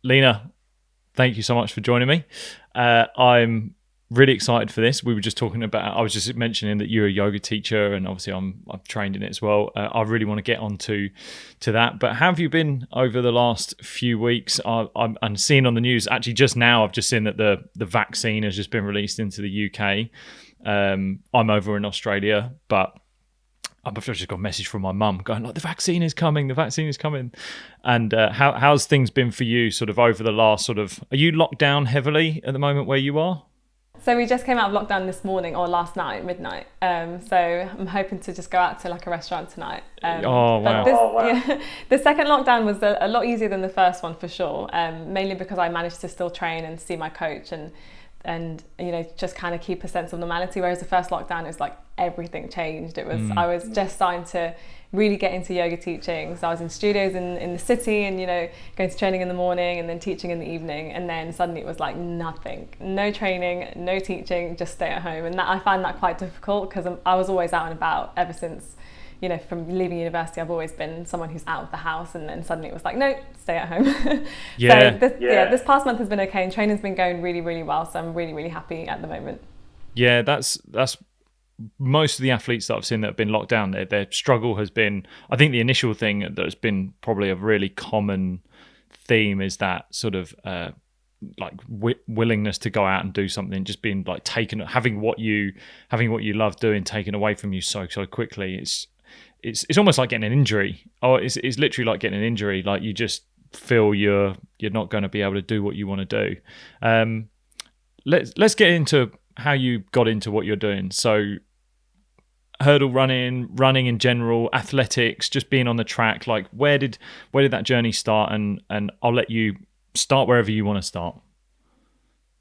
Lina, thank you so much for joining me. I'm really excited for this. We were just talking about, I was just mentioning that you're a yoga teacher, and obviously I'm trained in it as well. I really want to get on to that. But how have you been over the last few weeks? I'm seeing on the news, actually just now, I've just seen that the vaccine has just been released into the UK. I'm over in Australia, but I've just got a message from my mum going like, the vaccine is coming. And how's things been for you sort of over the last sort of, are you locked down heavily at the moment where you are? So we just came out of lockdown this morning, or last night, midnight. So I'm hoping to just go out to like a restaurant tonight. Wow. Yeah, the second lockdown was a lot easier than the first one for sure. Mainly because I managed to still train and see my coach and you know, just kind of keep a sense of normality. Whereas the first lockdown, it was like everything changed. It was I was just starting to really get into yoga teaching. So I was in studios in the city, and you know, going to training in the morning and then teaching in the evening, and then suddenly it was like nothing, no training, no teaching, just stay at home. And that, I find that quite difficult because I was always out and about ever since, you know, from leaving university. I've always been someone who's out of the house, and then suddenly it was like, no, stay at home. This past month has been okay, and training's been going really, really well. So I'm really, really happy at the moment. Yeah, that's most of the athletes that I've seen that have been locked down. Their struggle has been, I think the initial thing that has been probably a really common theme is that sort of like willingness to go out and do something, just being like having what you love doing taken away from you so quickly. It's almost like getting an injury. It's literally like getting an injury. Like you just feel you're not going to be able to do what you want to do. Let's get into how you got into what you're doing. So hurdle running in general, athletics, just being on the track. Like where did that journey start? And I'll let you start wherever you want to start.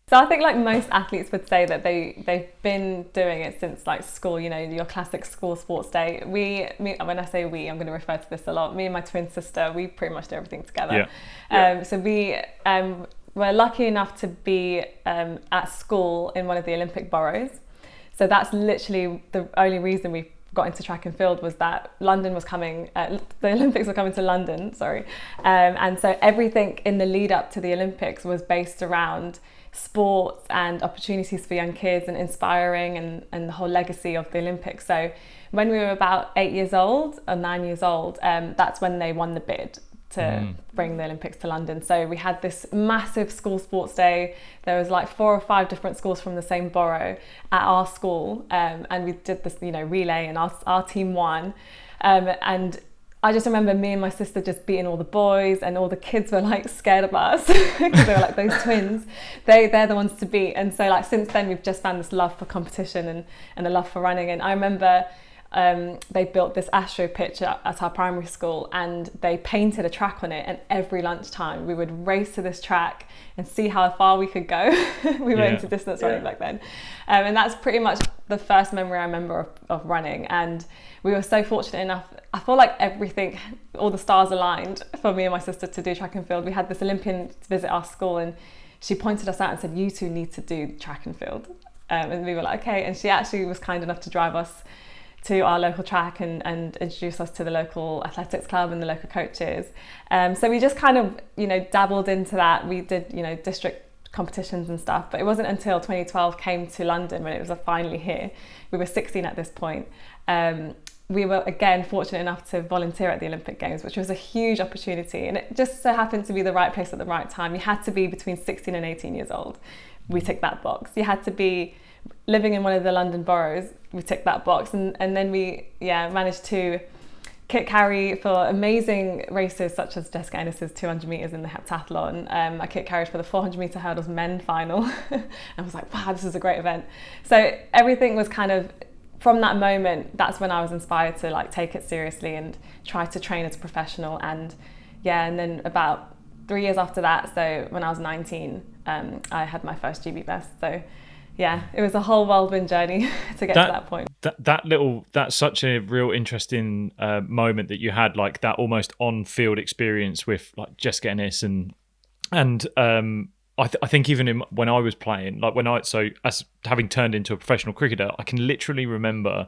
So I think like most athletes would say that they've been doing it since like school, you know, your classic school sports day. When I say we, I'm going to refer to this a lot. Me and my twin sister, we pretty much do everything together. So we were lucky enough to be at school in one of the Olympic boroughs. So that's literally the only reason we got into track and field, was that London was coming, the Olympics were coming to London, and so everything in the lead up to the Olympics was based around sports and opportunities for young kids and inspiring and the whole legacy of the Olympics. So when we were about 8 years old or 9 years old, that's when they won the bid to bring the Olympics to London. So we had this massive school sports day. There was like 4 or 5 different schools from the same borough at our school, and we did this, you know, relay, and our team won. And I just remember me and my sister just beating all the boys, and all the kids were like scared of us because they were like those twins. They're the ones to beat. And so like since then we've just found this love for competition and a love for running. And I remember they built this astro pitch at our primary school, and they painted a track on it, and every lunchtime we would race to this track and see how far we could go. We were into distance running back then, and that's pretty much the first memory I remember of running. And we were so fortunate enough, I feel like everything, all the stars aligned for me and my sister to do track and field. We had this Olympian visit our school, and she pointed us out and said, you two need to do track and field, and we were like, okay. And she actually was kind enough to drive us to our local track and introduce us to the local athletics club and the local coaches. So we just kind of, you know, dabbled into that. We did, you know, district competitions and stuff, but it wasn't until 2012 came to London when it was finally here. We were 16 at this point. We were again fortunate enough to volunteer at the Olympic Games, which was a huge opportunity, and it just so happened to be the right place at the right time. You had to be between 16 and 18 years old. We ticked that box. You had to be living in one of the London boroughs. We ticked that box, and then we managed to kit carry for amazing races such as Jessica Ennis's 200 metres in the heptathlon. I kit carried for the 400 metre hurdles men final. I was like, wow, this is a great event. So everything was kind of, from that moment, that's when I was inspired to like take it seriously and try to train as a professional. And then about 3 years after that, so when I was 19, I had my first GB best. So yeah, it was a whole whirlwind journey to get to that point. That's such a real interesting moment that you had, like that almost on-field experience with like Jessica Ennis and I think even when I was playing, like as having turned into a professional cricketer, I can literally remember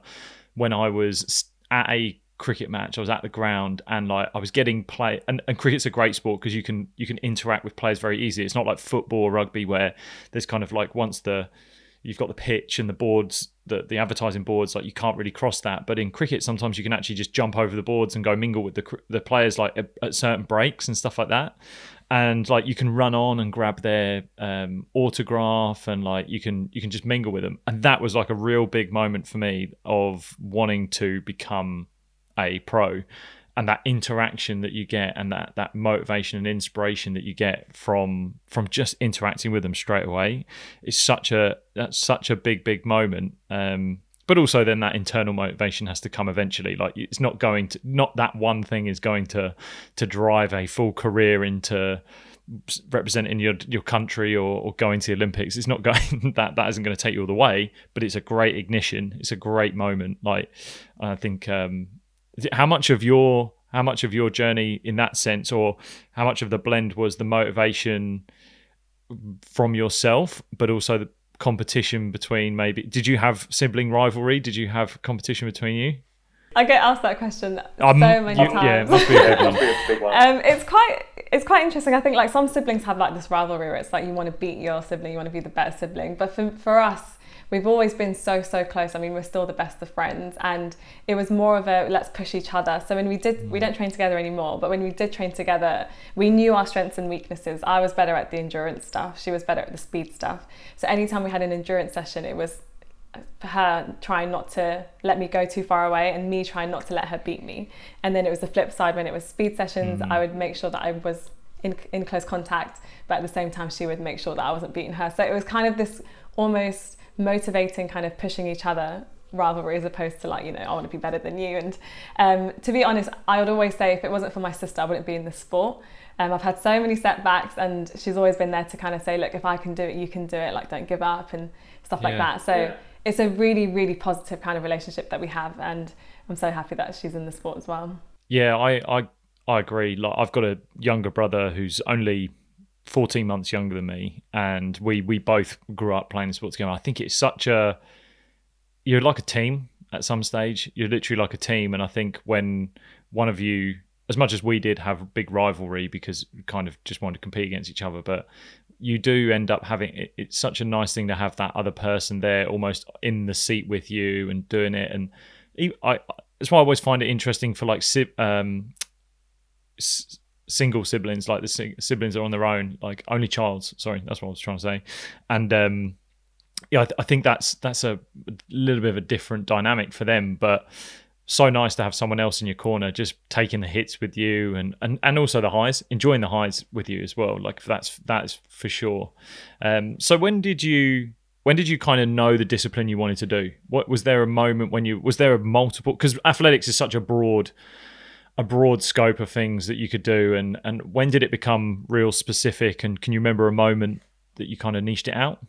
when I was at a cricket match. I was at the ground, and like I was getting play, and cricket's a great sport because you can interact with players very easily. It's not like football or rugby where there's kind of like once you've got the pitch and the boards, the advertising boards, like you can't really cross that. But in cricket, sometimes you can actually just jump over the boards and go mingle with the players like at certain breaks and stuff like that. And like you can run on and grab their autograph, and like you can just mingle with them. And that was like a real big moment for me of wanting to become a pro, and that interaction that you get, and that motivation and inspiration that you get from just interacting with them straight away is such a big moment. But also then that internal motivation has to come eventually. Like it's not that one thing is going to drive a full career into representing your country or going to the Olympics. It's not going that isn't going to take you all the way, but it's a great ignition. It's a great moment. Like I think how much of your journey in that sense, or how much of the blend was the motivation from yourself, but also the competition between maybe, did you have sibling rivalry? Did you have competition between you? I get asked that question so many times. Yeah, it must be a big one. It's quite interesting. I think like some siblings have like this rivalry where it's like you want to beat your sibling, you want to be the better sibling. But for us, we've always been so close. I mean, we're still the best of friends, and it was more of a let's push each other. So when we don't train together anymore, but when we did train together, we knew our strengths and weaknesses. I was better at the endurance stuff. She was better at the speed stuff. So anytime we had an endurance session, it was her trying not to let me go too far away and me trying not to let her beat me. And then it was the flip side. When it was speed sessions, I would make sure that I was in close contact, but at the same time she would make sure that I wasn't beating her. So it was kind of this almost motivating kind of pushing each other rivalry, as opposed to like, you know, I want to be better than you. And to be honest, I would always say if it wasn't for my sister, I wouldn't be in this sport. I've had so many setbacks, and she's always been there to kind of say, look, if I can do it, you can do it, like don't give up and stuff like that. So it's a really, really positive kind of relationship that we have, and I'm so happy that she's in the sport as well. Yeah, I agree. Like I've got a younger brother who's only 14 months younger than me, and we both grew up playing the sport together. I think it's you're like a team at some stage. You're literally like a team, and I think when one of you, as much as we did have a big rivalry because we kind of just wanted to compete against each other, but you do end up having, it's such a nice thing to have that other person there almost in the seat with you and doing it. And that's why I always find it interesting for like single siblings, like the siblings are on their own, like only childs. Sorry, that's what I was trying to say. And I think that's a little bit of a different dynamic for them, but so nice to have someone else in your corner just taking the hits with you and also the highs, enjoying the highs with you as well. Like that's for sure. So when did you kind of know the discipline you wanted to do? What was there a moment was there a multiple, because athletics is such a broad scope of things that you could do, and when did it become real specific, and can you remember a moment that you kind of niched it out?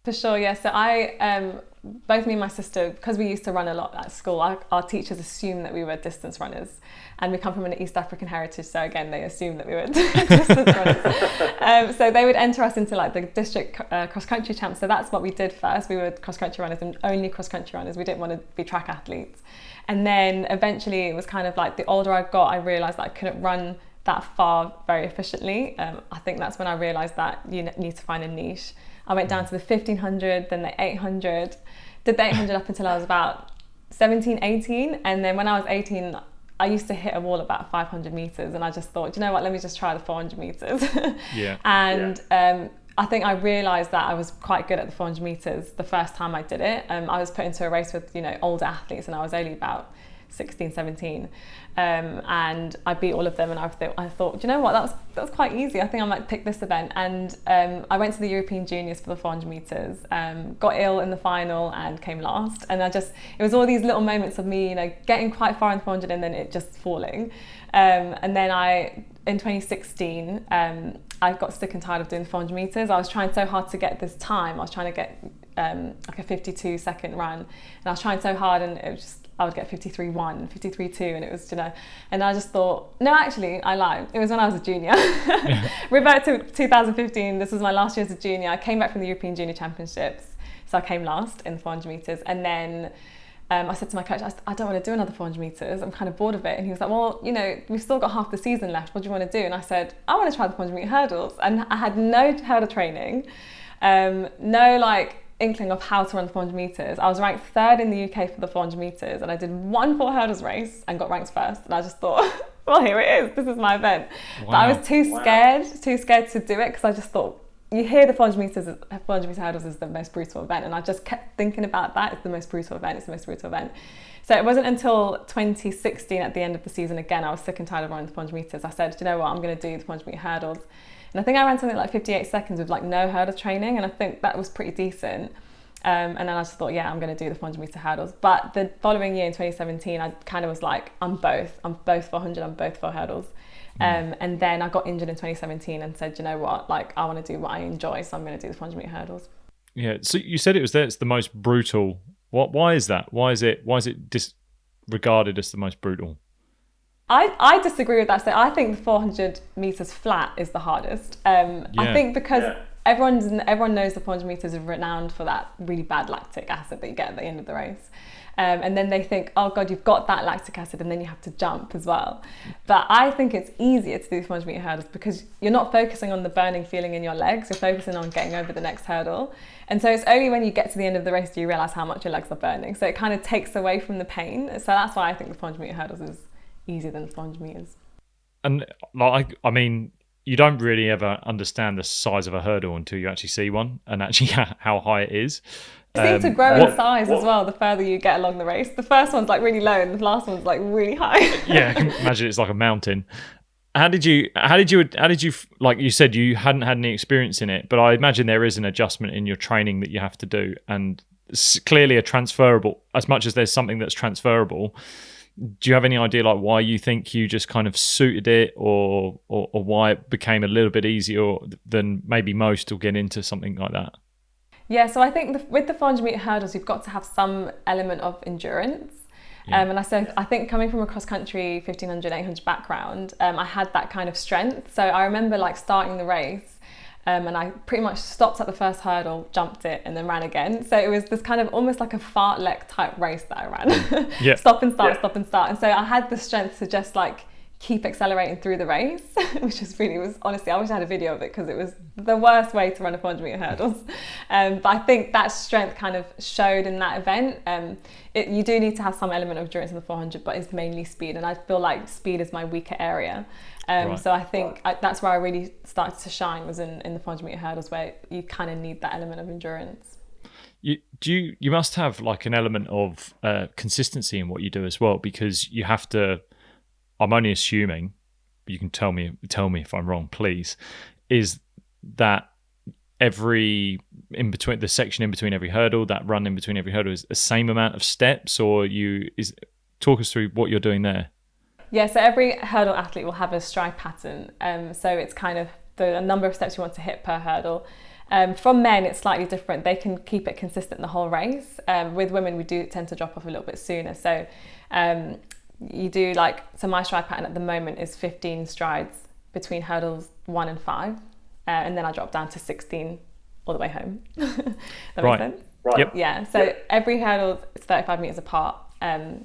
For sure, yeah. So both me and my sister, because we used to run a lot at school, our teachers assumed that we were distance runners, and we come from an East African heritage, so again they assumed that we were distance runners. So they would enter us into like the district cross country champs. So that's what we did first. We were cross country runners, and only cross country runners. We didn't want to be track athletes. And then eventually it was kind of like the older I got, I realised that I couldn't run that far very efficiently. I think that's when I realised that you need to find a niche. I went down to the 1500, then the 800, did the 800 up until I was about 17, 18. And then when I was 18, I used to hit a wall about 500 meters. And I just thought, you know what, let me just try the 400 meters. I think I realised that I was quite good at the 400 meters the first time I did it. I was put into a race with, older athletes, and I was only about 16, 17. And I beat all of them, and I thought, you know what, that was quite easy. I think I might pick this event. And I went to the European Juniors for the 400 meters, got ill in the final and came last. And it was all these little moments of me, getting quite far in the 400 and then it just falling. And then in 2016, I got sick and tired of doing the 400 meters. I was trying so hard to get this time. I was trying to get like a 52-second run, and I was trying so hard, and it was just, I would get 53.1, 53.2, and it was, and I just thought, no, actually, I lied. It was when I was a junior. Revert to 2015. This was my last year as a junior. I came back from the European Junior Championships, so I came last in the 400 meters, and then I said to my coach, I don't want to do another 400 meters. I'm kind of bored of it. And he was like, well, you know, we've still got half the season left. What do you want to do? And I said, I want to try the 400 meter hurdles. And I had no hurdle training, no like inkling of how to run the 400 meters. I was ranked third in the UK for the 400 meters, and I did one 4 hurdles race and got ranked first. And I just thought, well, here it is. This is my event. Wow. But I was too scared to do it, because I just thought, you hear the 400 meter hurdles is the most brutal event, and I just kept thinking about that. It's the most brutal event. So it wasn't until 2016, at the end of the season, again, I was sick and tired of running the 400 meters. I said, you know what, I'm going to do the 400 meter hurdles. And I think I ran something like 58 seconds with like no hurdle training, and I think that was pretty decent. And then I just thought, yeah, I'm going to do the 400 meter hurdles. But the following year in 2017, I kind of was like, I'm both 400, I'm both 4 hurdles. And then I got injured in 2017 and said, you know what, like I want to do what I enjoy, so I'm going to do the 400 meter hurdles. Yeah. So you said it's the most brutal. Why is that? Why is it disregarded as the most brutal? I disagree with that. So I think the 400 meters flat is the hardest. I think because everyone knows the 400 meters are renowned for that really bad lactic acid that you get at the end of the race. And then they think, oh God, you've got that lactic acid, and then you have to jump as well. But I think it's easier to do the 400 meter hurdles because you're not focusing on the burning feeling in your legs, you're focusing on getting over the next hurdle. And so it's only when you get to the end of the race do you realise how much your legs are burning. So it kind of takes away from the pain. So that's why I think the 400 meter hurdles is easier than the 400 meters. And like, I mean, you don't really ever understand the size of a hurdle until you actually see one and actually how high it is. It seems to grow in size as well the further you get along the race. The first one's like really low and the last one's like really high. Yeah, I can imagine it's like a mountain. How did you like you said you hadn't had any experience in it, but I imagine there is an adjustment in your training that you have to do, and clearly a transferable, as much as there's something that's transferable. Do you have any idea like why you think you just kind of suited it, or why it became a little bit easier than maybe most will get into something like that? Yeah, so I think with the 400 meter hurdles, you've got to have some element of endurance. Yeah. And I think coming from a cross country 1500, 800 background, I had that kind of strength. So I remember like starting the race, and I pretty much stopped at the first hurdle, jumped it, and then ran again. So it was this kind of almost like a fartlek type race that I ran. Yeah. Stop and start. And so I had the strength to just like keep accelerating through the race, which was honestly, I wish I had a video of it because it was the worst way to run a 400 meter hurdles. But I think that strength kind of showed in that event. You do need to have some element of endurance in the 400, but it's mainly speed. And I feel like speed is my weaker area. Right. So I think that's where I really started to shine, was in the 400 meter hurdles, where you kind of need that element of endurance. You must have like an element of consistency in what you do as well, because you have to, I'm only assuming, but you can tell me if I'm wrong, please, is that the section in between every hurdle, that run in between every hurdle is the same amount of steps, or talk us through what you're doing there. Yeah, so every hurdle athlete will have a stride pattern. So it's kind of the number of steps you want to hit per hurdle. From men, it's slightly different. They can keep it consistent the whole race. With women, we do tend to drop off a little bit sooner. So you do so my stride pattern at the moment is 15 strides between hurdles 1 and 5. And then I drop down to 16 all the way home. That makes sense? Right. Yep. Yeah, so every hurdle is 35 meters apart.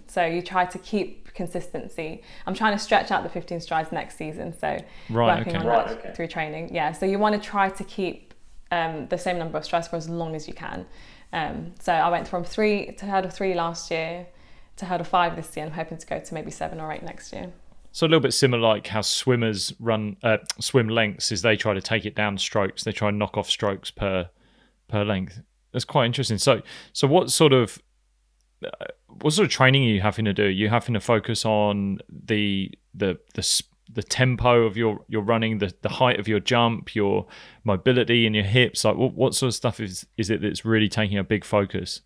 So you try to keep consistency. I'm trying to stretch out the 15 strides next season, so working on that through training. Yeah, so you want to try to keep the same number of strides for as long as you can. So I went from 3 to hurdle 3 last year to hurdle 5 this year, and I'm hoping to go to maybe 7 or 8 next year. So a little bit similar like how swimmers run swim lengths, is they try to take it down strokes. They try and knock off strokes per length. That's quite interesting. So what sort of training are you having to do? You having to focus on the tempo of your running, the height of your jump, your mobility in your hips. Like what sort of stuff is it that's really taking a big focus?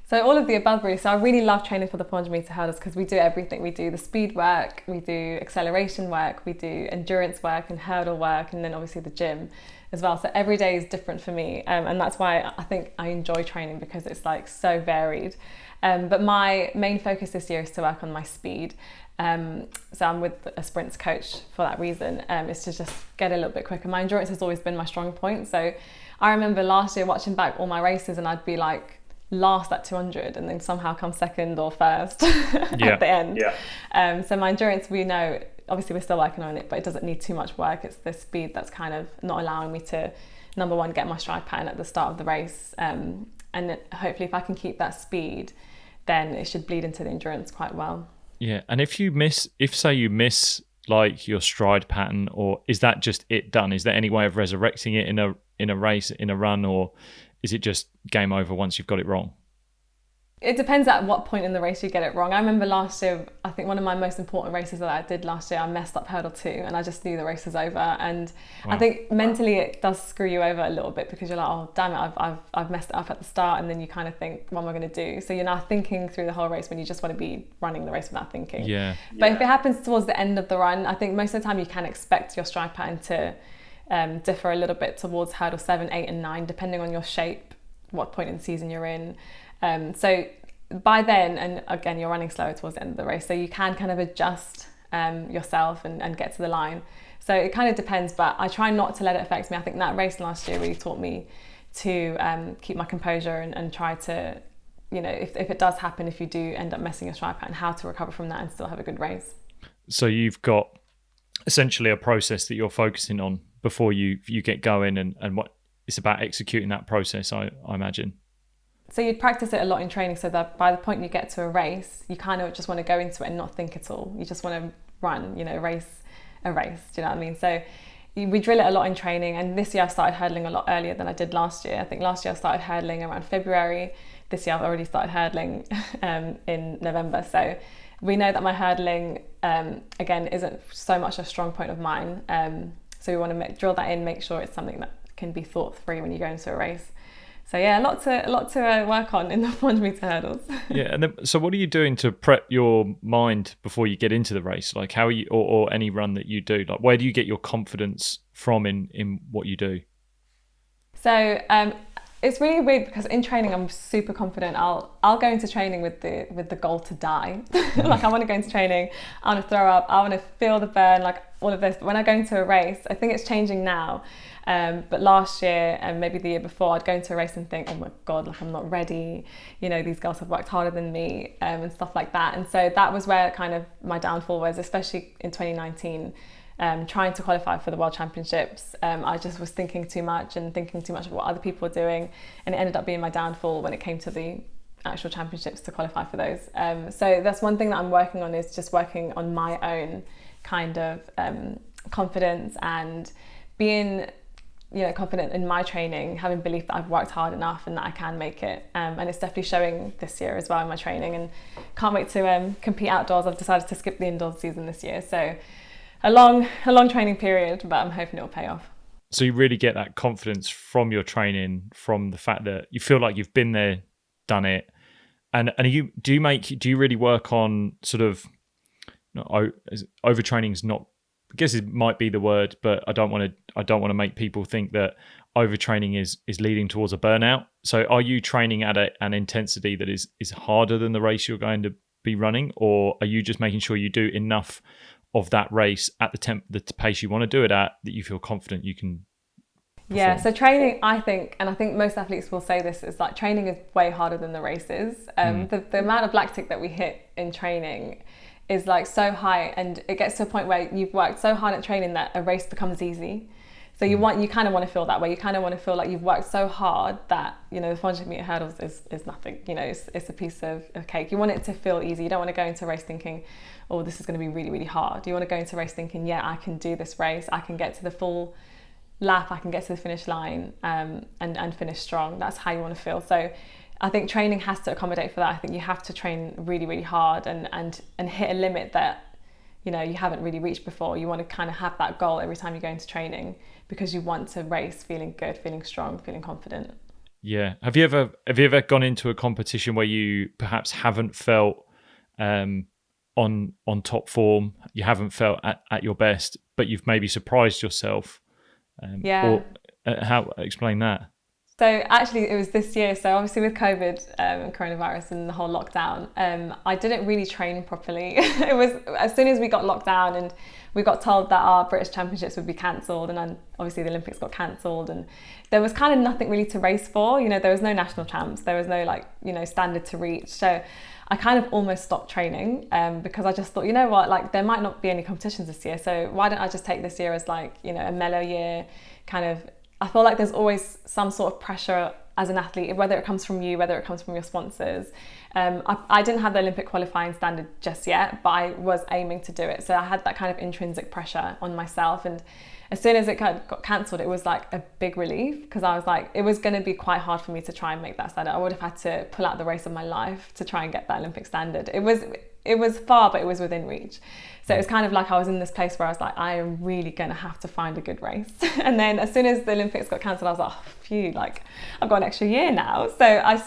So all of the above really. So I really love training for the 400 meter hurdles because we do everything. We do the speed work, we do acceleration work, we do endurance work and hurdle work, and then obviously the gym as well. So every day is different for me, and that's why I think I enjoy training, because it's like so varied. But my main focus this year is to work on my speed. So I'm with a sprints coach for that reason. It's to just get a little bit quicker. My endurance has always been my strong point. So I remember last year watching back all my races, and I'd be like last that 200 and then somehow come second or first at the end. So my endurance, we know, obviously we're still working on it, but it doesn't need too much work. It's the speed that's kind of not allowing me to, number one, get my stride pattern at the start of the race. And hopefully if I can keep that speed, then it should bleed into the endurance quite well. Yeah. And if you miss like your stride pattern, or is that just it done? Is there any way of resurrecting it in a race, in a run, or is it just game over once you've got it wrong? It depends at what point in the race you get it wrong. I remember last year, I think one of my most important races that I did last year, I messed up hurdle 2 and I just knew the race was over. And wow. I think mentally it does screw you over a little bit because you're like, oh damn it, I've messed it up at the start, and then you kind of think, what am I going to do? So you're now thinking through the whole race when you just want to be running the race without thinking. But if it happens towards the end of the run, I think most of the time you can expect your stride pattern to differ a little bit towards hurdle 7, 8 and 9, depending on your shape, what point in the season you're in. So by then, and again, you're running slower towards the end of the race, so you can kind of adjust yourself and get to the line. So it kind of depends, but I try not to let it affect me. I think that race last year really taught me to keep my composure and try to, you know, if it does happen, if you do end up messing your stride pattern, how to recover from that and still have a good race. So you've got essentially a process that you're focusing on before you get going, and what it's about executing that process, I imagine. So you'd practice it a lot in training, so that by the point you get to a race, you kind of just want to go into it and not think at all. You just want to run, you know, race a race. Do you know what I mean? So we drill it a lot in training, and this year I started hurdling a lot earlier than I did last year. I think last year I started hurdling around February. This year I've already started hurdling in November. So we know that my hurdling, again, isn't so much a strong point of mine. So we want to drill that in, make sure it's something that can be thought through when you go into a race. So yeah, a lot to work on in the 400 meter hurdles. Yeah, and then, so what are you doing to prep your mind before you get into the race? Like how are you, or any run that you do? Like where do you get your confidence from in what you do? So it's really weird because in training I'm super confident. I'll go into training with the goal to die. Like I want to go into training, I want to throw up, I want to feel the burn, like all of this. But when I go into a race, I think it's changing now. But last year and maybe the year before, I'd go into a race and think, oh my God, like I'm not ready. You know, these girls have worked harder than me and stuff like that. And so that was where kind of my downfall was, especially in 2019, trying to qualify for the World Championships. I just was thinking too much of what other people were doing. And it ended up being my downfall when it came to the actual championships to qualify for those. So that's one thing that I'm working on, is just working on my own kind of confidence and being, you know, confident in my training, having belief that I've worked hard enough and that I can make it. And it's definitely showing this year as well in my training, and can't wait to compete outdoors. I've decided to skip the indoors season this year. So a long training period, but I'm hoping it'll pay off. So you really get that confidence from your training, from the fact that you feel like you've been there, done it. And do you really work on sort of, overtraining is not, I guess it might be the word, but I don't want to make people think that overtraining is leading towards a burnout. So are you training at an intensity that is harder than the race you're going to be running, or are you just making sure you do enough of that race at the pace you want to do it at, that you feel confident you can perform? Yeah, so training, I think most athletes will say this, is like training is way harder than the races. The amount of lactic that we hit in training is like so high, and it gets to a point where you've worked so hard at training that a race becomes easy. So you kind of want to feel that way. You kind of want to feel like you've worked so hard that, you know, the 400 meter hurdles is nothing. You know, it's a piece of cake. You want it to feel easy. You don't want to go into a race thinking, oh, this is going to be really, really hard. You want to go into a race thinking, yeah, I can do this race. I can get to the full lap. I can get to the finish line and finish strong. That's how you want to feel. So I think training has to accommodate for that. I think you have to train really, really hard and hit a limit that, you know, you haven't really reached before. You want to kind of have that goal every time you go into training, because you want to race feeling good, feeling strong, feeling confident. Yeah. Have you ever gone into a competition where you perhaps haven't felt on top form, you haven't felt at your best, but you've maybe surprised yourself? Yeah. Or how explain that? So actually it was this year. So obviously with COVID and coronavirus and the whole lockdown, I didn't really train properly. It was as soon as we got locked down and we got told that our British Championships would be cancelled, and then obviously the Olympics got cancelled, and there was kind of nothing really to race for. You know, there was no national champs, there was no standard to reach. So I kind of almost stopped training because I just thought, you know what, like there might not be any competitions this year, so why don't I just take this year as like, a mellow year kind of. I feel like there's always some sort of pressure as an athlete, whether it comes from you, whether it comes from your sponsors. I didn't have the Olympic qualifying standard just yet, but I was aiming to do it. So I had that kind of intrinsic pressure on myself. And as soon as it got cancelled, it was like a big relief, because I was like, it was going to be quite hard for me to try and make that standard. I would have had to pull out the race of my life to try and get that Olympic standard. It was far, but it was within reach. So it was kind of like I was in this place where I was like, I am really going to have to find a good race. And then as soon as the Olympics got cancelled, I was like, oh, phew, like I've got an extra year now. So I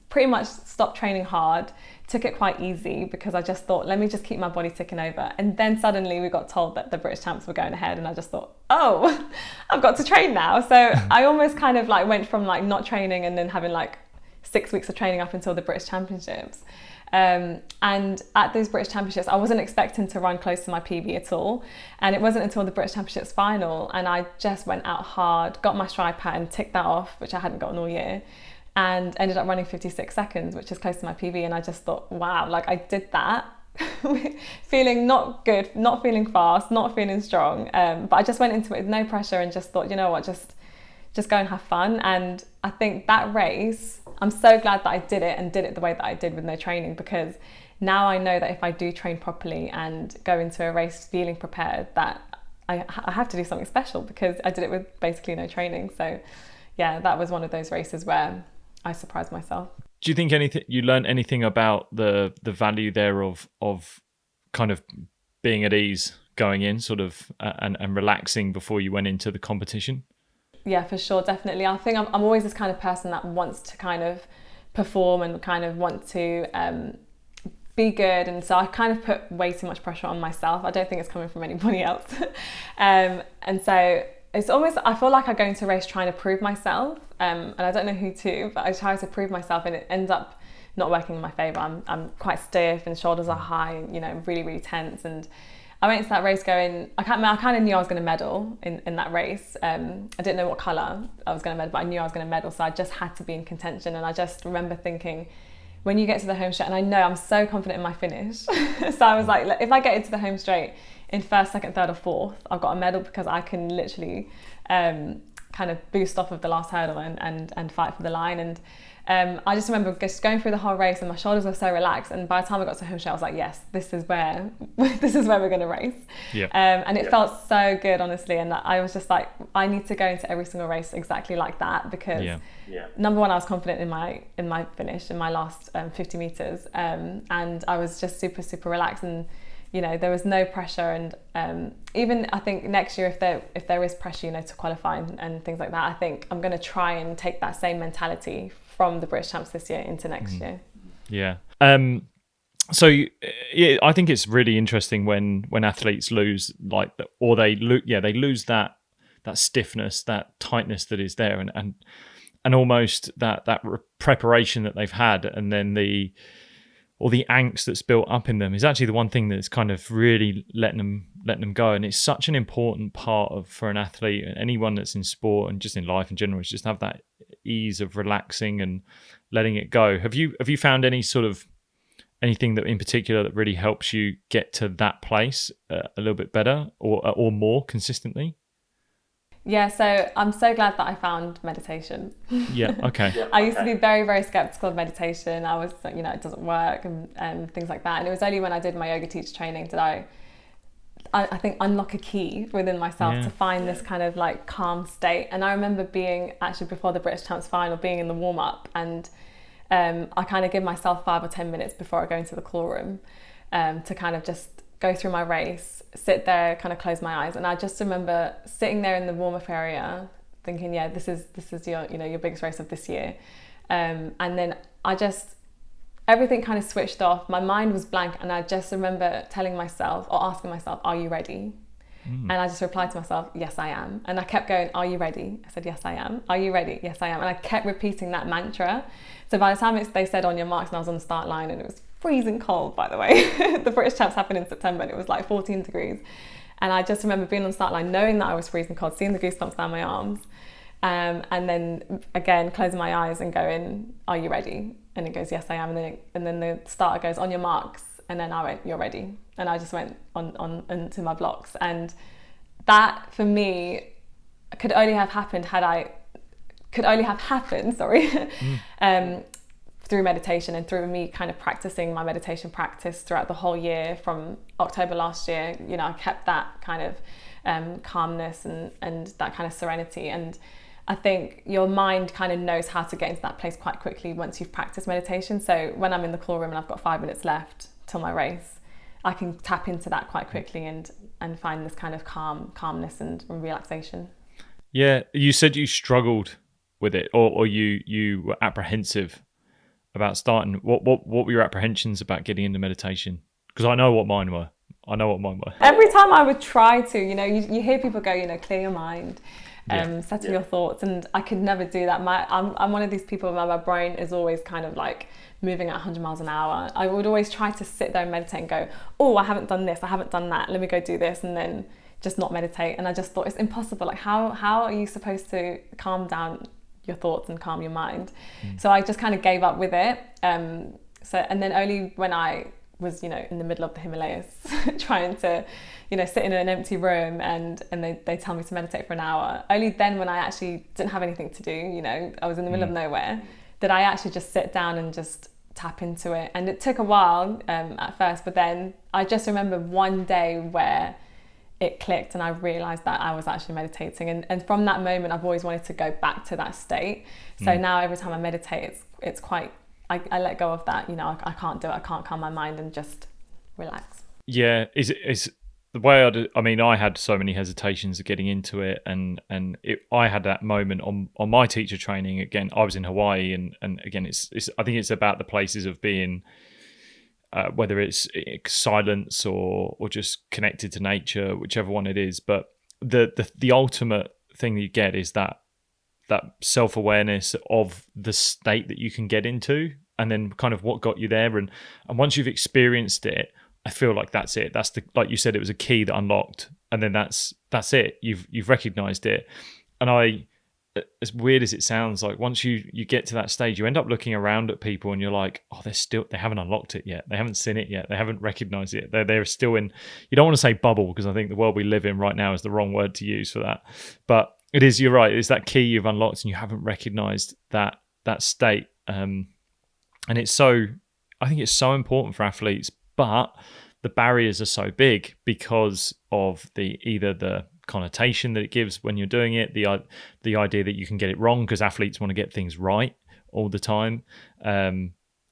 pretty much stopped training hard, took it quite easy, because I just thought, let me just keep my body ticking over. And then suddenly we got told that the British champs were going ahead, and I just thought, oh, I've got to train now. So I almost kind of like went from like not training and then having like 6 weeks of training up until the British Championships. And at those British Championships, I wasn't expecting to run close to my PB at all. And it wasn't until the British Championships final, and I just went out hard, got my stride pattern, ticked that off, which I hadn't gotten all year, and ended up running 56 seconds, which is close to my PB. And I just thought, wow, like I did that feeling not good, not feeling fast, not feeling strong. But I just went into it with no pressure and just thought, you know what, just go and have fun. And I think that race, I'm so glad that I did it, and did it the way that I did with no training, because now I know that if I do train properly and go into a race feeling prepared, that I have to do something special, because I did it with basically no training. So yeah, that was one of those races where I surprised myself. Do you think you learned anything about the value there of kind of being at ease going in, sort of, and relaxing before you went into the competition? Yeah, for sure, definitely. I think I'm always this kind of person that wants to kind of perform and kind of want to be good, and so I kind of put way too much pressure on myself. I don't think it's coming from anybody else. And so it's almost, I feel like I go into a race trying to prove myself, and I don't know who to, but I try to prove myself, and it ends up not working in my favour. I'm quite stiff, and shoulders are high, and, really, really tense. And I went into that race going, I kind of knew I was going to medal in that race. I didn't know what colour I was going to medal, but I knew I was going to medal, so I just had to be in contention. And I just remember thinking, when you get to the home straight, and I know I'm so confident in my finish, so I was like, if I get into the home straight in first, second, third or fourth, I've got a medal, because I can literally kind of boost off of the last hurdle and fight for the line. And I just remember just going through the whole race, and my shoulders were so relaxed, and by the time I got to home straight, I was like, yes, this is where we're going to race. Yeah. And it felt so good, honestly, and I was just like, I need to go into every single race exactly like that, because number one, I was confident in my finish in my last 50 meters, and I was just super, super relaxed, and there was no pressure. And even I think next year, if there is pressure, to qualify and things like that, I think I'm going to try and take that same mentality from the British champs this year into next year. Yeah. So I think it's really interesting when athletes lose, like, or they lose that stiffness, that tightness that is there, and almost that preparation that they've had, and then the angst that's built up in them is actually the one thing that's kind of really letting them go. And it's such an important part for an athlete and anyone that's in sport and just in life in general, is just have that ease of relaxing and letting it go. Have you found anything that in particular that really helps you get to that place a little bit better or more consistently? Yeah, so I'm so glad that I found meditation. Yeah, okay. I used to be very, very skeptical of meditation. I was like, it doesn't work and things like that. And it was only when I did my yoga teacher training did I think unlock a key within myself to find this kind of like calm state. And I remember being actually before the British Champs final, being in the warm up, and I kind of give myself 5 or 10 minutes before I go into the call room to kind of just go through my race, sit there, kind of close my eyes. And I just remember sitting there in the warm-up area thinking, yeah, this is your, your biggest race of this year. And then everything kind of switched off. My mind was blank. And I just remember telling myself or asking myself, are you ready? And I just replied to myself, yes, I am. And I kept going, are you ready? I said, yes, I am. Are you ready? Yes, I am. And I kept repeating that mantra. So by the time they said on your marks, and I was on the start line, and it was freezing cold, by the way. The British Champs happened in September, and it was like 14 degrees. And I just remember being on the start line, knowing that I was freezing cold, seeing the goosebumps down my arms. And then again, closing my eyes and going, are you ready? And it goes, yes, I am. And then the starter goes, on your marks. And then I went, you're ready. And I just went on into my blocks. And that for me could only have happened through meditation, and through me kind of practicing my meditation practice throughout the whole year. From October last year, you know, I kept that kind of calmness and that kind of serenity. And I think your mind kind of knows how to get into that place quite quickly once you've practiced meditation. So when I'm in the call room and I've got 5 minutes left till my race, I can tap into that quite quickly and find this kind of calmness and relaxation. Yeah, you said you struggled with it, or you were apprehensive about starting. What were your apprehensions about getting into meditation? Because I know what mine were. Every time I would try to, you know, you hear people go, you know, clear your mind, settle your thoughts, and I could never do that. I'm one of these people where my brain is always kind of like moving at 100 miles an hour. I would always try to sit there and meditate and go, oh, I haven't done this, I haven't done that, let me go do this, and then just not meditate. And I just thought, it's impossible. Like, how are you supposed to calm down your thoughts and calm your mind? So I just kind of gave up with it. And then only when I was, you know, in the middle of the Himalayas trying to, you know, sit in an empty room and they tell me to meditate for an hour, only then, when I actually didn't have anything to do, you know, I was in the middle of nowhere, did I actually just sit down and just tap into it. And it took a while at first, but then I just remember one day where it clicked and I realized that I was actually meditating. And from that moment, I've always wanted to go back to that state. So now every time I meditate, it's quite, I let go of that, you know, I can't do it. I can't calm my mind and just relax. Yeah. Is the way I had so many hesitations of getting into it. And I had that moment on my teacher training. Again, I was in Hawaii and again, I think it's about the places of being, whether it's silence or just connected to nature, whichever one it is. But the ultimate thing that you get is that self-awareness of the state that you can get into, and then kind of what got you there. And once you've experienced it, I feel like that's it. That's like you said, it was a key that unlocked, and then that's it. You've recognized it. And as weird as it sounds, like once you get to that stage, you end up looking around at people and you're like, oh, they haven't unlocked it yet. They haven't seen it yet. They haven't recognized it. They're still in, you don't want to say bubble, because I think the world we live in right now is the wrong word to use for that. But it is, you're right. It's that key you've unlocked and you haven't recognized that state. And I think it's so important for athletes, but the barriers are so big because of either the connotation that it gives when you're doing it, the idea that you can get it wrong, because athletes want to get things right all the time, and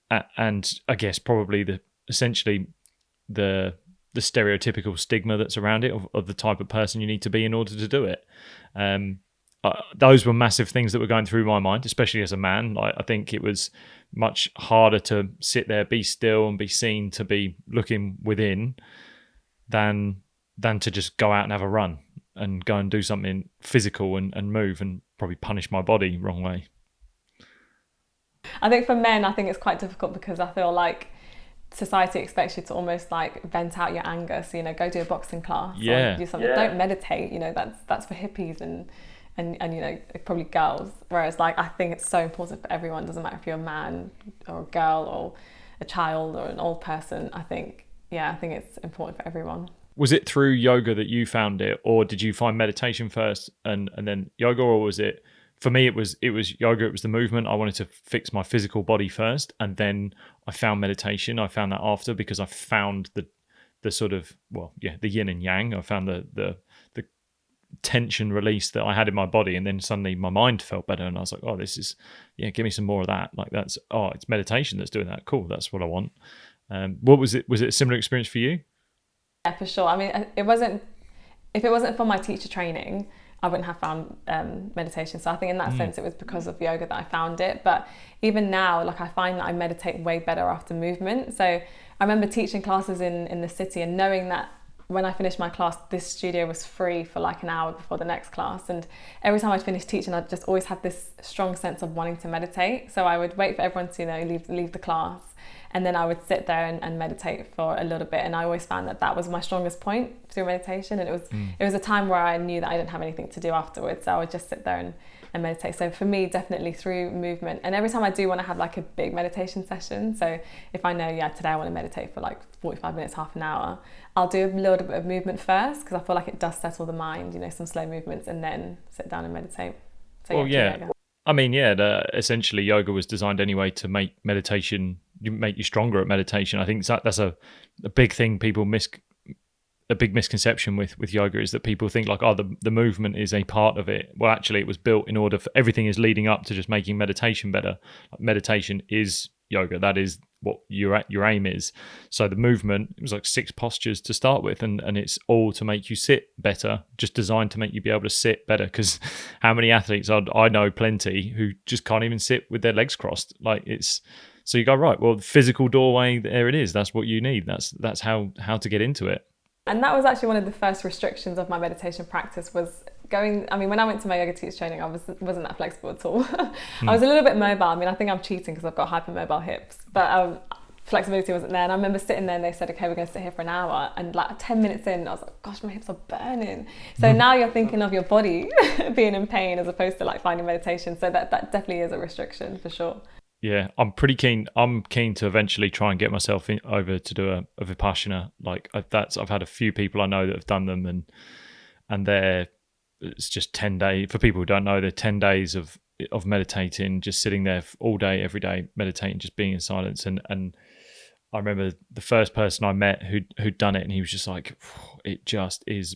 I guess probably essentially the stereotypical stigma that's around it of the type of person you need to be in order to do it. Those were massive things that were going through my mind, especially as a man. I think it was much harder to sit there, be still, and be seen to be looking within than to just go out and have a run and go and do something physical and move and probably punish my body wrong way. I think for men, I think it's quite difficult because I feel like society expects you to almost like vent out your anger. So, you know, go do a boxing class or do something. Don't meditate, you know, that's for hippies and you know, probably girls. Whereas like, I think it's so important for everyone. It doesn't matter if you're a man or a girl or a child or an old person. I think it's important for everyone. Was it through yoga that you found it, or did you find meditation first and then yoga, or was it? For me, it was yoga. It was the movement. I wanted to fix my physical body first, and then I found meditation. I found that after, because I found the sort of, the yin and yang. I found the tension release that I had in my body, and then suddenly my mind felt better, and I was like, oh, this is, give me some more of that. Like it's meditation that's doing that. Cool, that's what I want. What was it? Was it a similar experience for you? Yeah, for sure. I mean, if it wasn't for my teacher training, I wouldn't have found meditation. So I think in that sense, it was because of yoga that I found it. But even now, like, I find that I meditate way better after movement. So I remember teaching classes in the city and knowing that when I finished my class, this studio was free for like an hour before the next class. And every time I'd finish teaching, I'd just always have this strong sense of wanting to meditate. So I would wait for everyone to, leave the class. And then I would sit there and meditate for a little bit. And I always found that was my strongest point through meditation. And it was a time where I knew that I didn't have anything to do afterwards. So I would just sit there and meditate. So for me, definitely through movement. And every time I do want to have like a big meditation session, so if I know, today I want to meditate for like 45 minutes, half an hour, I'll do a little bit of movement first, because I feel like it does settle the mind, some slow movements, and then sit down and meditate. So I mean, essentially yoga was designed anyway to make you stronger at meditation. I think that's a big thing people a big misconception with yoga is that people think like, the movement is a part of it. Well, actually it was built in order for everything is leading up to just making meditation better. Like, meditation is yoga. That is what your aim is. So the movement, it was like 6 postures to start with, and it's all to make you sit better, just designed to make you be able to sit better. Because how many athletes I know plenty who just can't even sit with their legs crossed. Like so you go, right, well, the physical doorway, there it is. That's what you need. That's how to get into it. And that was actually one of the first restrictions of my meditation practice, was when I went to my yoga teacher training, I wasn't that flexible at all. I was a little bit mobile. I mean, I think I'm cheating because I've got hypermobile hips, but flexibility wasn't there. And I remember sitting there and they said, okay, we're going to sit here for an hour. And like 10 minutes in, I was like, gosh, my hips are burning. So now you're thinking of your body being in pain as opposed to like finding meditation. So that definitely is a restriction for sure. Yeah, I'm pretty keen. I'm keen to eventually try and get myself over to do a Vipassana. Like I've had a few people I know that have done them, and it's just 10 days. For people who don't know, they're 10 days of meditating, just sitting there all day, every day, meditating, just being in silence. And I remember the first person I met who'd done it, and he was just like, it just is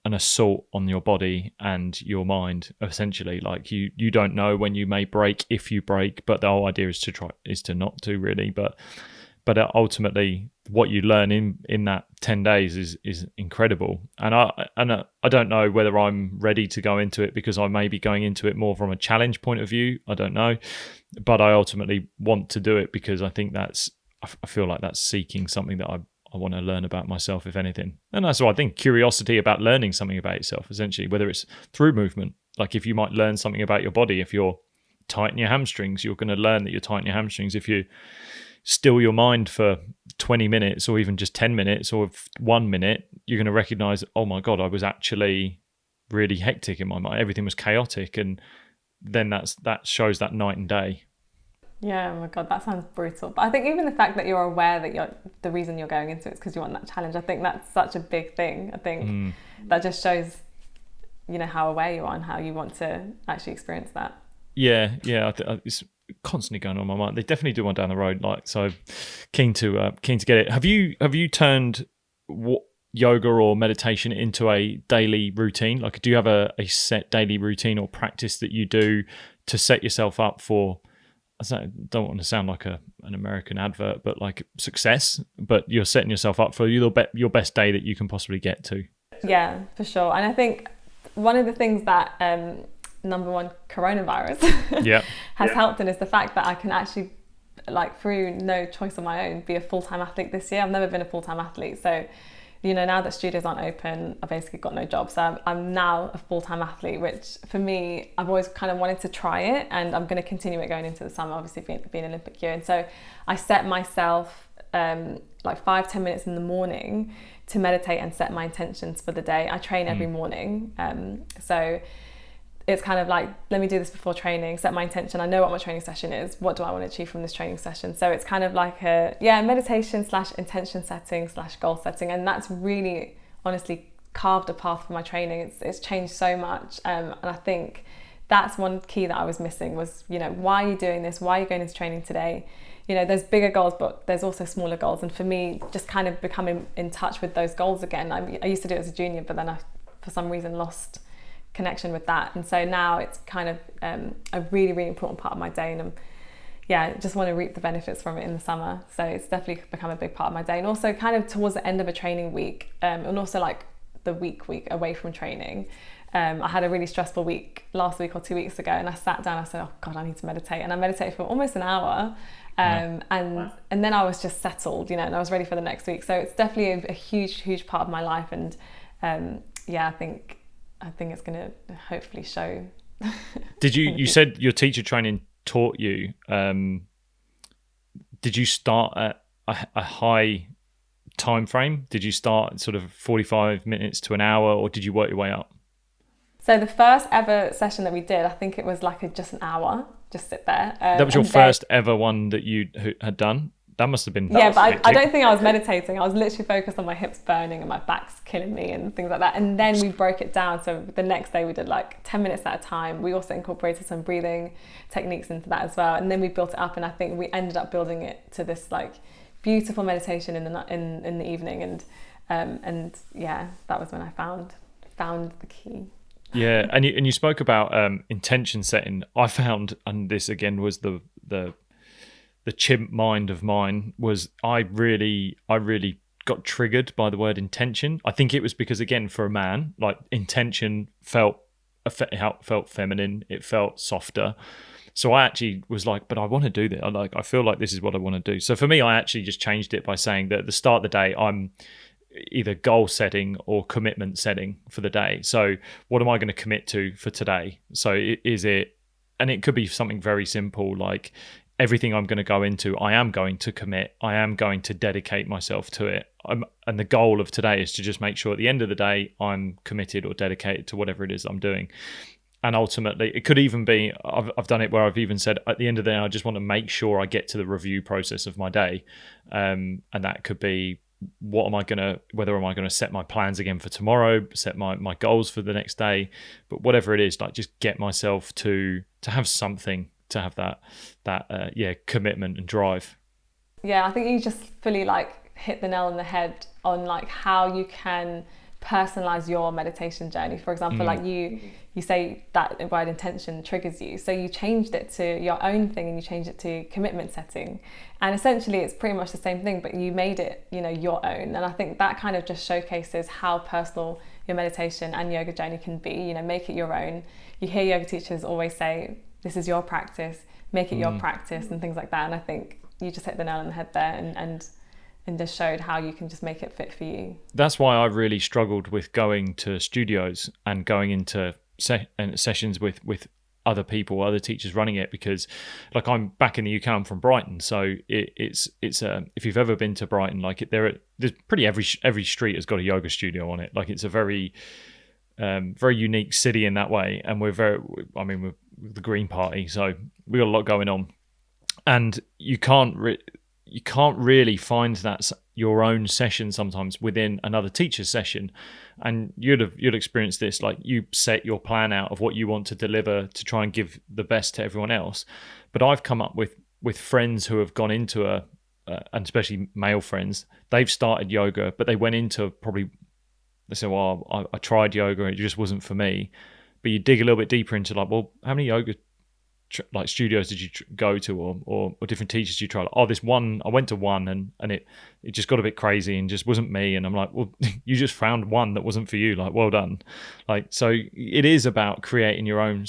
an assault on your body and your mind, essentially. Like you don't know when you may break, if you break, but the whole idea is to not to really. But ultimately what you learn in that 10 days is incredible. And I don't know whether I'm ready to go into it, because I may be going into it more from a challenge point of view. I don't know, but I ultimately want to do it because I think I feel like that's seeking something that I want to learn about myself, if anything. And that's what I think, curiosity about learning something about yourself, essentially, whether it's through movement. Like if you might learn something about your body, if you're tight in your hamstrings, you're going to learn that you're tight in your hamstrings. If you still your mind for 20 minutes or even just 10 minutes or 1 minute, you're going to recognize, oh my God, I was actually really hectic in my mind. Everything was chaotic. And then that shows that night and day. Yeah, oh my God, that sounds brutal. But I think even the fact that you're aware that the reason you're going into it is because you want that challenge, I think that's such a big thing. I think that just shows, how aware you are and how you want to actually experience that. Yeah. It's constantly going on in my mind. They definitely do one down the road. Like, so keen to get it. Have you turned yoga or meditation into a daily routine? Like, do you have a set daily routine or practice that you do to set yourself up for, I don't want to sound like an American advert, but like success, but you're setting yourself up for your best day that you can possibly get to? Yeah, for sure. And I think one of the things that number one, coronavirus has helped in is the fact that I can actually, like through no choice of my own, be a full-time athlete this year. I've never been a full-time athlete. So, now that studios aren't open, I've basically got no job. So I'm now a full-time athlete, which for me, I've always kind of wanted to try it, and I'm going to continue it going into the summer, obviously being an Olympic year. And so I set myself like 5-10 minutes in the morning to meditate and set my intentions for the day. I train every morning. So it's kind of like, let me do this before training, set my intention. I know what my training session is. What do I want to achieve from this training session? So it's kind of like meditation / intention setting / goal setting. And that's really honestly carved a path for my training. It's changed so much. And I think that's one key that I was missing was, why are you doing this? Why are you going into training today? There's bigger goals, but there's also smaller goals. And for me, just kind of becoming in touch with those goals again. I used to do it as a junior, but then I, for some reason, lost connection with that. And so now it's kind of a really, really important part of my day. And just want to reap the benefits from it in the summer. So it's definitely become a big part of my day. And also kind of towards the end of a training week, and also like the week away from training, I had a really stressful week last week or 2 weeks ago, and I sat down, I said, oh God, I need to meditate. And I meditated for almost an hour. And then I was just settled, and I was ready for the next week. So it's definitely a huge part of my life. And I think it's going to hopefully show. Did you said your teacher training taught you, did you start at a high time frame? Did you start sort of 45 minutes to an hour, or did you work your way up? So the first ever session that we did, I think it was like just an hour, just sit there. That was your first ever one that you had done? That must have been... Yeah, but I don't think I was meditating. I was literally focused on my hips burning and my back's killing me and things like that. And then we broke it down. So the next day we did like 10 minutes at a time. We also incorporated some breathing techniques into that as well. And then we built it up, and I think we ended up building it to this like beautiful meditation in the evening. And yeah, that was when I found the key. Yeah, and you spoke about intention setting. I found, and this again was the chimp mind of mine, was I really got triggered by the word intention. I think it was because, again, for a man, like intention felt feminine, it felt softer. So I actually was like, but I want to do this. I feel like this is what I want to do. So for me, I actually just changed it by saying that at the start of the day, I'm either goal setting or commitment setting for the day. So what am I going to commit to for today? So is it, and it could be something very simple, like everything I'm going to go into, I am going to commit, I am going to dedicate myself to it. And the goal of today is to just make sure at the end of the day, I'm committed or dedicated to whatever it is I'm doing. And ultimately, it could even be, I've done it where I've even said at the end of the day, I just want to make sure I get to the review process of my day. And that could be, whether am I going to set my plans again for tomorrow, set my goals for the next day, but whatever it is, like just get myself to have something, to have that commitment and drive. Yeah, I think you just fully like hit the nail on the head on like how you can personalize your meditation journey. For example, like you say that word intention triggers you, so you changed it to your own thing, and you changed it to commitment setting, and essentially it's pretty much the same thing, but you made it your own. And I think that kind of just showcases how personal your meditation and yoga journey can be. Make it your own. You hear yoga teachers always say, this is your practice, make it your practice, and things like that. And I think you just hit the nail on the head there, and just showed how you can just make it fit for you. That's why I really struggled with going to studios and going into sessions with other people, other teachers running it, because like I'm back in the UK, I'm from Brighton, so it's if you've ever been to Brighton, like there's pretty every street has got a yoga studio on it. Like it's a very unique city in that way, and we're the Green Party, so we got a lot going on, and you can't really find that your own session sometimes within another teacher's session. And you'd experience this, like you set your plan out of what you want to deliver to try and give the best to everyone else. But I've come up with friends who have gone into and especially male friends, they've started yoga, but they went into they say, well, I tried yoga, it just wasn't for me. But you dig a little bit deeper into like, well, how many yoga like studios did you go to, or different teachers you tried? This one, I went to one and it just got a bit crazy and just wasn't me. And I'm like, well, you just found one that wasn't for you. Like, well done. Like, so it is about creating your own,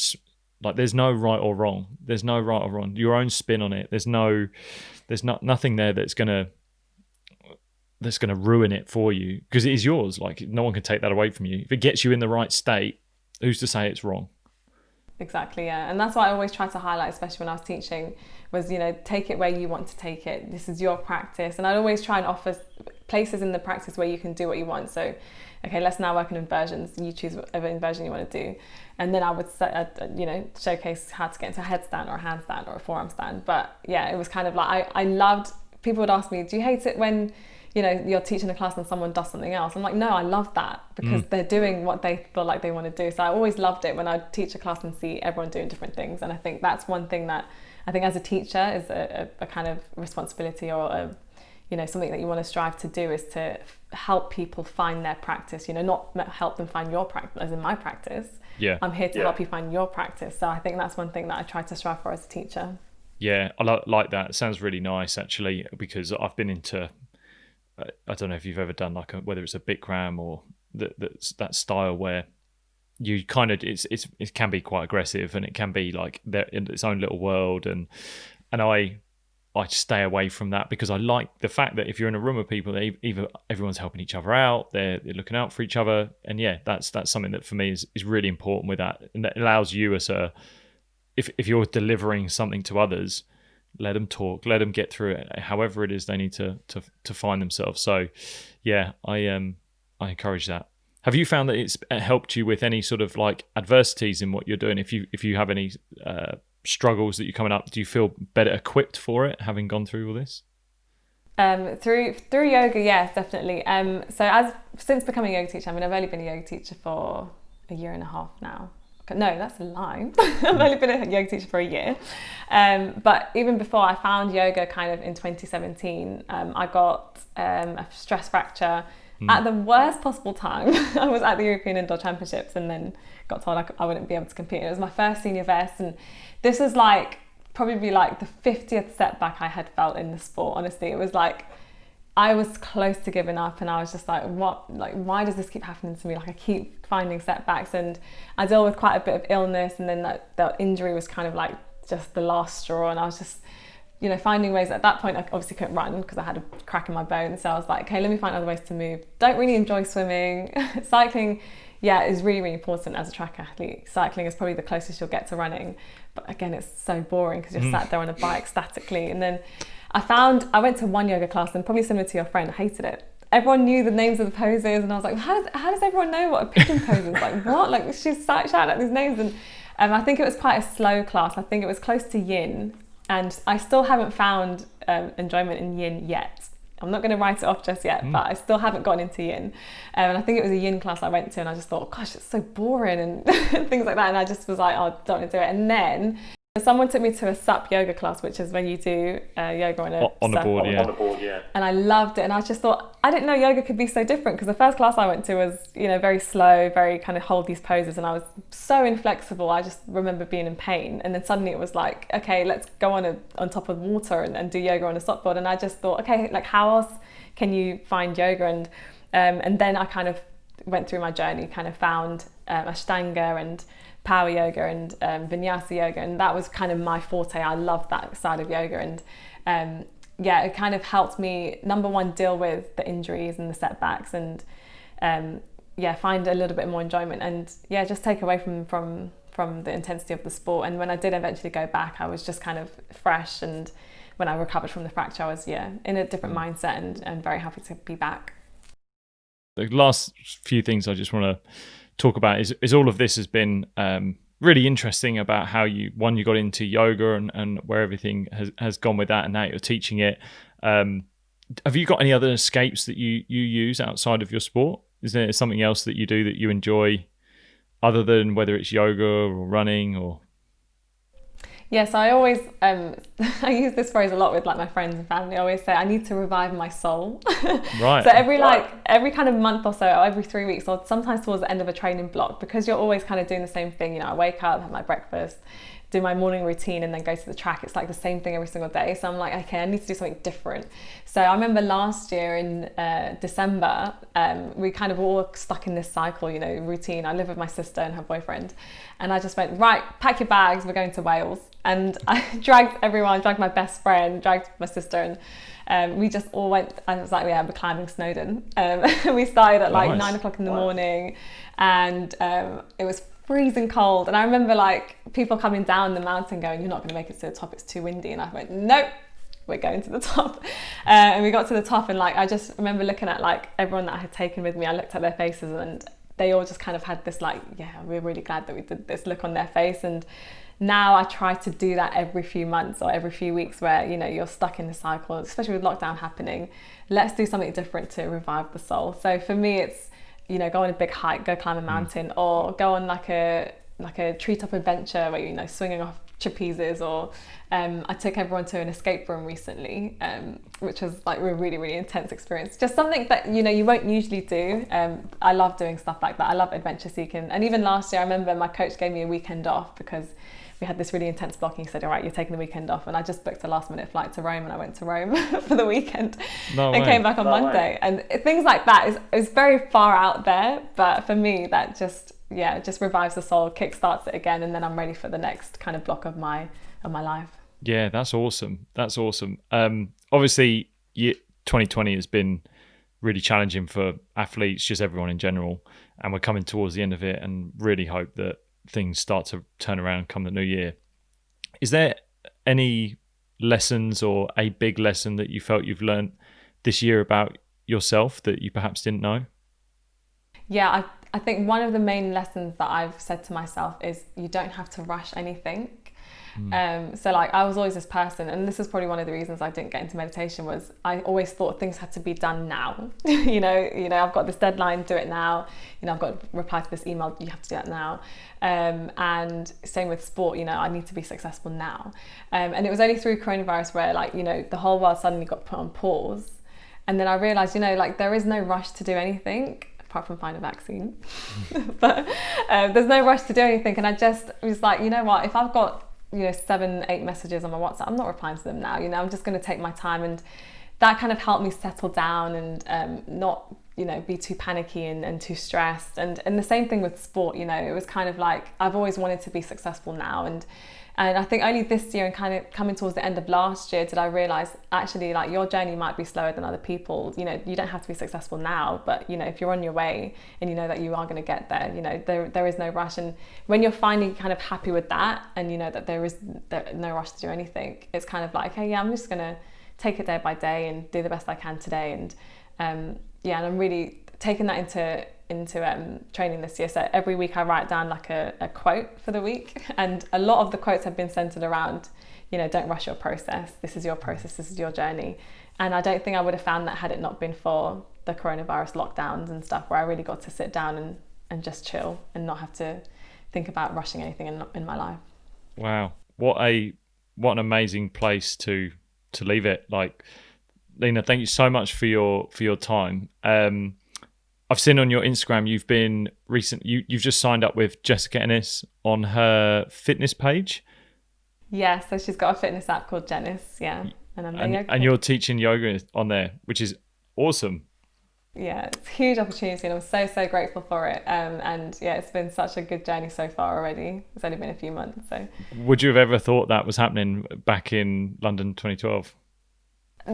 like there's no right or wrong. There's no right or wrong. Your own spin on it. There's nothing there that's gonna ruin it for you, because it is yours. Like no one can take that away from you. If it gets you in the right state, who's to say it's wrong? Exactly, yeah. And that's what I always try to highlight, especially when I was teaching, was, take it where you want to take it. This is your practice. And I'd always try and offer places in the practice where you can do what you want. So, okay, let's now work on inversions. You choose whatever inversion you want to do. And then I would, showcase how to get into a headstand or a handstand or a forearm stand. But yeah, it was kind of like, I loved, people would ask me, do you hate it when you're teaching a class and someone does something else? I'm like, no, I love that, because they're doing what they feel like they want to do. So I always loved it when I teach a class and see everyone doing different things. And I think that's one thing that I think as a teacher is a kind of responsibility, or something that you want to strive to do, is to help people find their practice, not help them find your practice, as in my practice. Yeah. I'm here to help you find your practice. So I think that's one thing that I try to strive for as a teacher. Yeah, I like that. It sounds really nice, actually, because I've been into, I don't know if you've ever done whether it's a Bikram or that style where you kind of it can be quite aggressive, and it can be like they're in its own little world, and I stay away from that, because I like the fact that if you're in a room of people, either everyone's helping each other out, they're looking out for each other, and yeah, that's something that for me is really important with that, and that allows you as if you're delivering something to others, let them talk, let them get through it, however it is they need to find themselves. So yeah, I encourage that. Have you found that it's helped you with any sort of like adversities in what you're doing? If you have any struggles that you're coming up, do you feel better equipped for it, having gone through all this? Through yoga, yes, definitely. So since becoming a yoga teacher, I mean, I've only been a yoga teacher for a year and a half now. No, that's a lie. I've only been a yoga teacher for a year. But even before, I found yoga kind of in 2017. I got a stress fracture at the worst possible time. I was at the European Indoor Championships and then got told I wouldn't be able to compete. It was my first senior vest, and this was like probably like the 50th setback I had felt in the sport. Honestly, it was like I was close to giving up, and I was just like, what? Like, why does this keep happening to me? Like, I keep finding setbacks, and I deal with quite a bit of illness, and then that injury was kind of like just the last straw, and I was just, you know, finding ways. At that point, I obviously couldn't run because I had a crack in my bone, so I was like, okay, let me find other ways to move. Don't really enjoy swimming. Cycling, yeah, is really, really important as a track athlete. Cycling is probably the closest you'll get to running, but again, it's so boring because you're sat there on a bike statically. And then I went to one yoga class, and probably similar to your friend, I hated it. Everyone knew the names of the poses, and I was like, how does everyone know what a pigeon pose is? Like, what? Like, she's shouting out these names, and I think it was quite a slow class. I think it was close to yin, and I still haven't found enjoyment in yin yet. I'm not going to write it off just yet, but I still haven't gotten into yin. And I think it was a yin class I went to, and I just thought, gosh, it's so boring and things like that. And I just was like, oh, I don't want to do it. And then someone took me to a SUP yoga class, which is when you do yoga on the board, yeah. And I loved it. And I just thought, I didn't know yoga could be so different, because the first class I went to was, you know, very slow, very kind of hold these poses. And I was so inflexible. I just remember being in pain. And then suddenly it was like, okay, let's go on top of water and do yoga on a SUP board. And I just thought, okay, like, how else can you find yoga? And then I kind of went through my journey, kind of found Ashtanga and power yoga and vinyasa yoga, and that was kind of my forte. I loved that side of yoga, and yeah, it kind of helped me, number one, deal with the injuries and the setbacks, and yeah, find a little bit more enjoyment, and yeah, just take away from the intensity of the sport. And when I did eventually go back, I was just kind of fresh, and when I recovered from the fracture, I was in a different mindset, and very happy to be back. The last few things I just want to talk about is all of this has been really interesting about how you got into yoga and where everything has gone with that, and now you're teaching it. Have you got any other escapes that you use outside of your sport? Is there something else that you do that you enjoy other than whether it's yoga or running or? Yes, I always I use this phrase a lot with like my friends and family. I always say I need to revive my soul. Right. So every kind of month or so, or every 3 weeks, or sometimes towards the end of a training block, because you're always kind of doing the same thing. You know, I wake up, have my breakfast, do my morning routine, and then go to the track. It's like the same thing every single day. So I'm like, okay, I need to do something different. So I remember last year in December, we kind of all stuck in this cycle, you know, routine. I live with my sister and her boyfriend, and I just went, right, pack your bags, we're going to Wales. And I dragged my best friend, dragged my sister, and we just all went. I was like, yeah, we're climbing Snowdon. We started at like 9 o'clock in the morning, and it was freezing cold. And I remember like people coming down the mountain going, you're not going to make it to the top, it's too windy. And I went, nope, we're going to the top. And we got to the top, and like I just remember looking at like everyone that I had taken with me. I looked at their faces, and they all just kind of had this like, yeah, we're really glad that we did this look on their face. And now I try to do that every few months or every few weeks, where, you know, you're stuck in the cycle, especially with lockdown happening. Let's do something different to revive the soul. So for me, it's, you know, go on a big hike, go climb a mountain, or go on like a treetop adventure where, you know, swinging off trapezes, or I took everyone to an escape room recently, which was like a really, really intense experience. Just something that, you know, you won't usually do. I love doing stuff like that. I love adventure seeking. And even last year, I remember my coach gave me a weekend off because we had this really intense blocking. He said, all right, you're taking the weekend off. And I just booked a last minute flight to Rome, and I went to Rome for the weekend came back on Monday. And things like that is very far out there. But for me, that just, just revives the soul, kickstarts it again, and then I'm ready for the next kind of block of my life. Yeah, that's awesome. That's awesome. Obviously, 2020 has been really challenging for athletes, just everyone in general, and we're coming towards the end of it, and really hope that things start to turn around come the new year. Is there any lessons or a big lesson that you felt you've learned this year about yourself that you perhaps didn't know? Yeah, I think one of the main lessons that I've said to myself is you don't have to rush anything. So like I was always this person, and this is probably one of the reasons I didn't get into meditation, was I always thought things had to be done now. you know, I've got this deadline, do it now. I've got to reply to this email, you have to do that now. And same with sport, I need to be successful now. And it was only through coronavirus where the whole world suddenly got put on pause. And then I realized, there is no rush to do anything apart from find a vaccine. But there's no rush to do anything. And I just was like, you know what, if I've got 7-8 messages on my WhatsApp, I'm not replying to them now. I'm just going to take my time, and that kind of helped me settle down and not be too panicky and too stressed. And the same thing with sport. It was kind of like I've always wanted to be successful now, and I think only this year and kind of coming towards the end of last year did I realize actually like your journey might be slower than other people. You don't have to be successful now, but if you're on your way and you know that you are going to get there, there is no rush. And when you're finally kind of happy with that, and that there is no rush to do anything, it's kind of like, hey, yeah, I'm just going to take it day by day and do the best I can today. And and I'm really taking that into training this year. So every week I write down like a quote for the week, and a lot of the quotes have been centered around don't rush your process, this is your process, this is your journey. And I don't think I would have found that had it not been for the coronavirus lockdowns and stuff, where I really got to sit down and just chill and not have to think about rushing anything in my life. Wow, what an amazing place to leave it. Like, Lina, thank you so much for your time. I've seen on your Instagram you've just signed up with Jessica Ennis on her fitness page. Yeah, so she's got a fitness app called Jenice, yeah. And you're teaching yoga on there, which is awesome. Yeah, it's a huge opportunity, and I'm so grateful for it. And yeah, it's been such a good journey so far already. It's only been a few months. So would you have ever thought that was happening back in London 2012?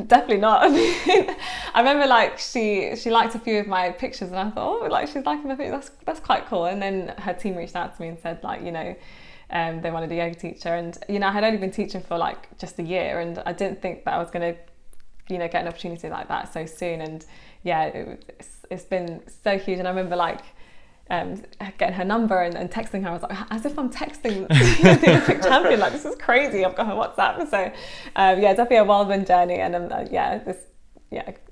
Definitely not. I mean, I remember like she liked a few of my pictures, and I thought, oh, like she's liking my pictures, that's quite cool. And then her team reached out to me and said like, they wanted a yoga teacher, and I had only been teaching for like just a year, and I didn't think that I was going to get an opportunity like that so soon. And yeah, it's been so huge. And I remember like getting her number and texting her. I was like, as if I'm texting the Olympic champion, like this is crazy. I've got her WhatsApp. So definitely a whirlwind journey. And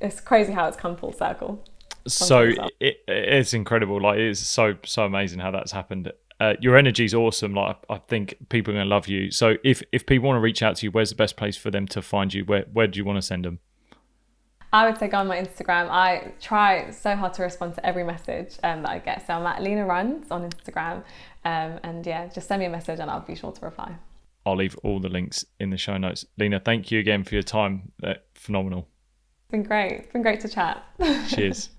it's crazy how it's come full circle. So it's incredible. Like, it's so amazing how that's happened. Your energy is awesome. Like, I think people are going to love you. So if people want to reach out to you, where's the best place for them to find you? Where do you want to send them? I would say go on my Instagram. I try so hard to respond to every message that I get. So I'm at Lina Runs on Instagram. And yeah, just send me a message and I'll be sure to reply. I'll leave all the links in the show notes. Lina, thank you again for your time. Phenomenal. It's been great. It's been great to chat. Cheers.